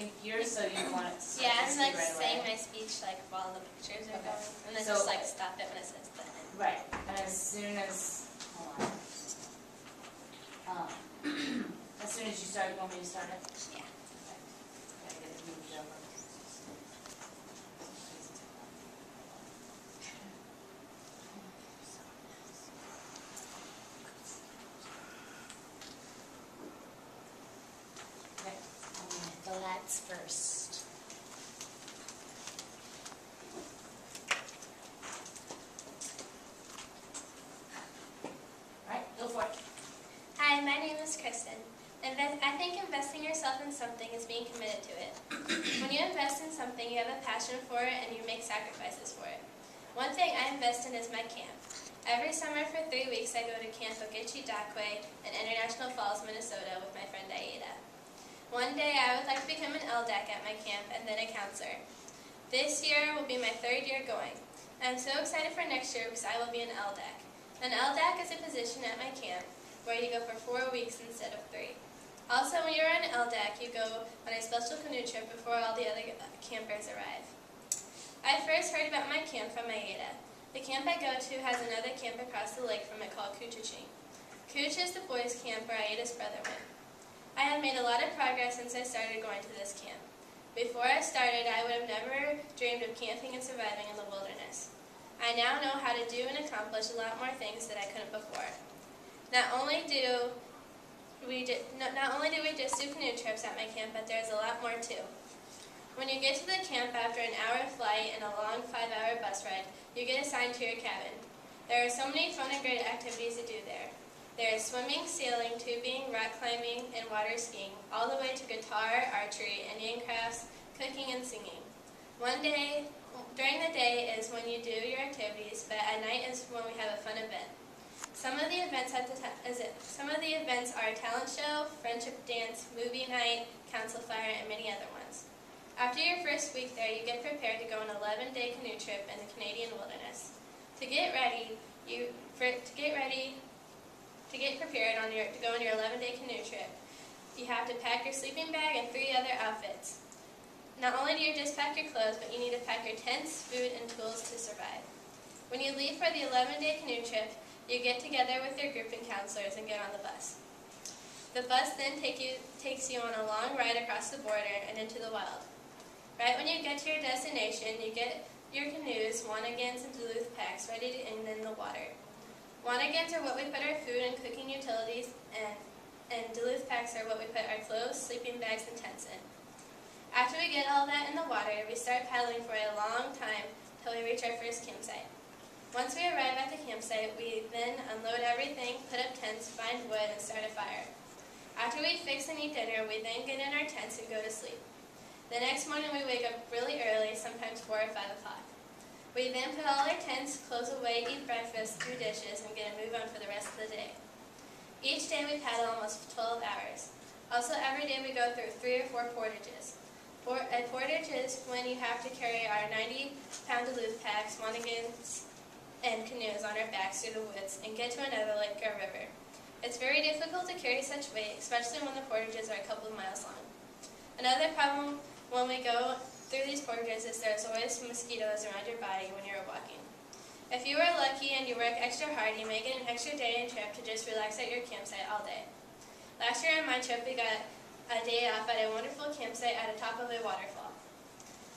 link here, so you want it to start Yeah, to I'm like right saying away. my speech like while the pictures are Okay. going, and then So- just like stop it when it says the end. Right, and as soon as, hold on. As soon as you start, you want me to start it? Yeah. Okay. Gotta get it moved over. Okay, I'm gonna hit the lights first. Alright, go for it. Hi, my name is Kristen. I think investing yourself in something is being committed to it. When you invest in something, you have a passion for it and you make sacrifices for it. One thing I invest in is my camp. Every summer for 3 weeks I go to Camp Ogichi Daa Kwe in International Falls, Minnesota with my friend Aida. One day I would like to become an LDAC at my camp and then a counselor. This year will be my 3rd year going. I'm so excited for next year because I will be an LDAC. An LDAC is a position at my camp where you go for 4 weeks instead of 3. Also, when you're an LDAC, you go on a special canoe trip before all the other campers arrive. I first heard about my camp from Aida. The camp I go to has another camp across the lake from it called Kuchaching. Kuch is the boys' camp where Aida's brother went. I have made a lot of progress since I started going to this camp. Before I started, I would have never dreamed of camping and surviving in the wilderness. I now know how to do and accomplish a lot more things that I couldn't before. Not only do we just do canoe trips at my camp, but there's a lot more too. When you get to the camp after an hour flight and a long 5-hour bus ride, you get assigned to your cabin. There are so many fun and great activities to do there. There is swimming, sailing, tubing, rock climbing, and water skiing, all the way to guitar, archery, Indian crafts, cooking, and singing. During the day is when you do your activities, but at night is when we have a fun event. Some of the events are a talent show, friendship dance, movie night, council fire, and many other ones. After your first week there, you get prepared to go on an 11-day canoe trip in the Canadian wilderness. To get prepared to go on your 11-day canoe trip, you have to pack your sleeping bag and 3 other outfits. Not only do you just pack your clothes, but you need to pack your tents, food, and tools to survive. When you leave for the 11-day canoe trip, you get together with your group and counselors and get on the bus. The bus then takes you on a long ride across the border and into the wild. Right when you get to your destination, you get your canoes, wanagans, and Duluth packs ready to end in the water. Wanagans are what we put our food and cooking utilities, and Duluth packs are what we put our clothes, sleeping bags, and tents in. After we get all that in the water, we start paddling for a long time till we reach our first campsite. Once we arrive at the campsite, we then unload everything, put up tents, find wood, and start a fire. After we fix and eat dinner, we then get in our tents and go to sleep. The next morning we wake up really early, sometimes 4 or 5 o'clock. We then put all our tents, clothes away, eat breakfast, do dishes, and get a move on for the rest of the day. Each day we paddle almost 12 hours. Also, every day we go through 3 or 4 portages. A portage is when you have to carry our 90-pound Duluth packs, wanagans, and canoes on our backs through the woods and get to another lake or river. It's very difficult to carry such weight, especially when the portages are a couple of miles long. Another problem when we go through these portages is there's always mosquitoes around your body when you're walking. If you are lucky and you work extra hard, you may get an extra day and trip to just relax at your campsite all day. Last year on my trip, we got a day off at a wonderful campsite at the top of a waterfall.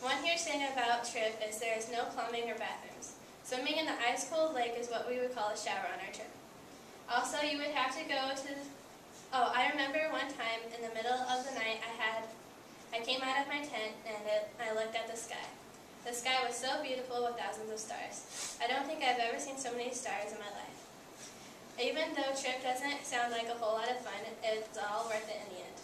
One huge thing about trip is there is no plumbing or bathrooms. Swimming in the ice-cold lake is what we would call a shower on our trip. Also, you would have to go to... I remember one time in the middle of the night I came out of my tent and I looked at the sky. The sky was so beautiful with thousands of stars. I don't think I've ever seen so many stars in my life. Even though trip doesn't sound like a whole lot of fun, it's all worth it in the end.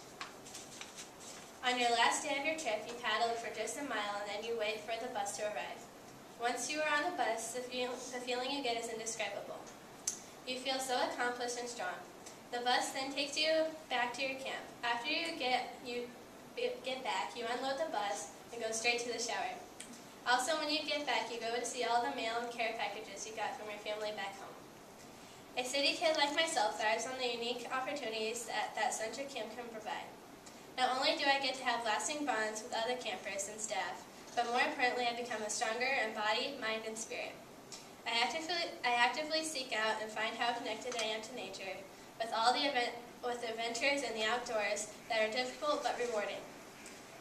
On your last day of your trip, you paddle for just a mile and then you wait for the bus to arrive. Once you are on the bus, the feeling you get is indescribable. You feel so accomplished and strong. The bus then takes you back to your camp. After you get back, you unload the bus and go straight to the shower. Also, when you get back, you go to see all the mail and care packages you got from your family back home. A city kid like myself thrives on the unique opportunities that Central Camp can provide. Not only do I get to have lasting bonds with other campers and staff, but more importantly, I become a stronger in body, mind, and spirit. I actively seek out and find how connected I am to nature, with adventures in the outdoors that are difficult but rewarding.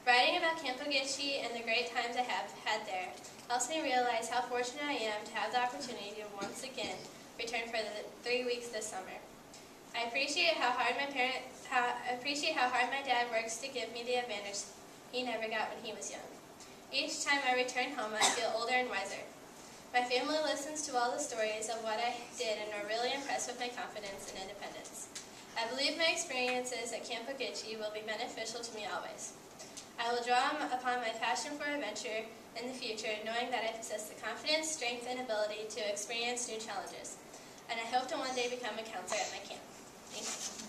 Writing about Camp Ogichi and the great times I have had there helps me realize how fortunate I am to have the opportunity to once again return for the 3 weeks this summer. I appreciate how hard my dad works to give me the advantage he never got when he was young. Each time I return home, I feel older and wiser. My family listens to all the stories of what I did and are really impressed with my confidence and independence. I believe my experiences at Camp Ogichi will be beneficial to me always. I will draw upon my passion for adventure in the future, knowing that I possess the confidence, strength, and ability to experience new challenges. And I hope to one day become a counselor at my camp. Thank you.